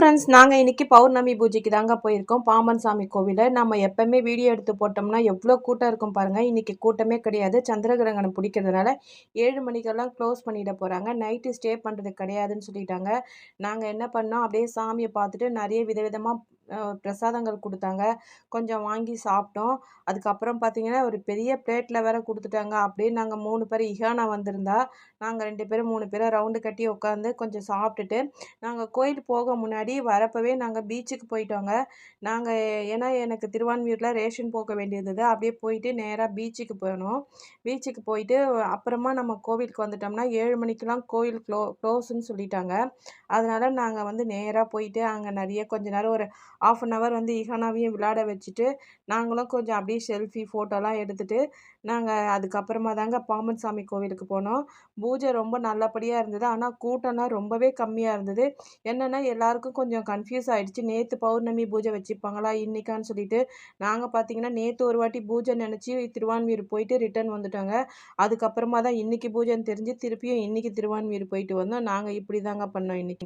Friends, நாங்க இன்னைக்கு பௌர்ணமி பூஜைக்கு தாங்க போயிருக்கோம். பாம்பன் சாமி கோவில்ல. நம்ம எப்பவுமே வீடியோ எடுத்து போட்டோம்னா, எவ்ளோ கூட்டம் இருக்கும் பாருங்க. இன்னைக்கு கூட்டமே கிடையாது. சந்திர கிரகணம் பிடிக்கிறதுனால 7 மணிக்கெல்லாம் க்ளோஸ் பண்ணிட போறாங்க. நைட்டு ஸ்டே பண்றது கிடையாதுன்னு சொல்லிட்டாங்க. நாங்க என்ன பண்ணோம், அப்படியே சாமிய பார்த்துட்டு நெறைய விதவிதமா பிரசாதங்கள் குடுத்தாங்க. கொஞ்சம் வாங்கி சாப்பிட்டோம். அதுக்கப்புறம் பார்த்தீங்கன்னா, ஒரு பெரிய பிளேட்ல வேற குடுத்துட்டாங்க. அப்படியே நாங்க 3 பேர் இஹானா வந்திருந்தா, நாங்க 2 பேரும் 3 பேரும் ரவுண்டு கட்டி உட்காந்து கொஞ்சம் சாப்பிட்டுட்டு நாங்க கோயில் போக முன்னாடி வரப்பவே நாங்க பீச்சுக்கு போயிட்டோங்க. நாங்க ஏன்னா எனக்கு திருவான்மியூர்ல ரேஷன் போக வேண்டியது. அப்படியே போயிட்டு நேரா பீச்சுக்கு போனோம். பீச்சுக்கு போயிட்டு அப்புறமா நம்ம கோவிலுக்கு வந்துட்டோம்னா 7 மணிக்கெல்லாம் கோயில் க்ளோஸ்ன்னு சொல்லிட்டாங்க. அதனால நாங்க வந்து நேரா போயிட்டு அங்க நெறைய கொஞ்ச நேரம் ஒரு 1/2 அன் ஹவர் வந்து இஹானாவையும் விளையாட வச்சுட்டு, நாங்களும் கொஞ்சம் அப்படியே செல்ஃபி, ஃபோட்டோலாம் எடுத்துட்டு, நாங்க அதுக்கப்புறமா தாங்க பாம்பன் சாமி கோவிலுக்கு போனோம். பூஜை ரொம்ப நல்லபடியா இருந்தது. ஆனா கூட்டம்லாம் ரொம்பவே கம்மியா இருந்தது. என்னன்னா எல்லாருக்கும் கொஞ்சம் கன்ஃப்யூஸ் ஆயிடுச்சு. நேத்து பௌர்ணமி பூஜை வச்சுப்பாங்களா? இன்னைக்கான்னு சொல்லிட்டு. நாங்க பார்த்தீங்கன்னா, நேத்து ஒரு வாட்டி பூஜை நெனச்சு திருவான்மியூர் போயிட்டு ரிட்டர்ன் வந்துட்டோங்க. அதுக்கப்புறமா தான் இன்னைக்கு பூஜைன்னு தெரிஞ்சு திருப்பியும் இன்னைக்கு திருவான்மியூர் போயிட்டு வந்தோம். நாங்க இப்படி தாங்க பண்ணோம் இன்னைக்கு.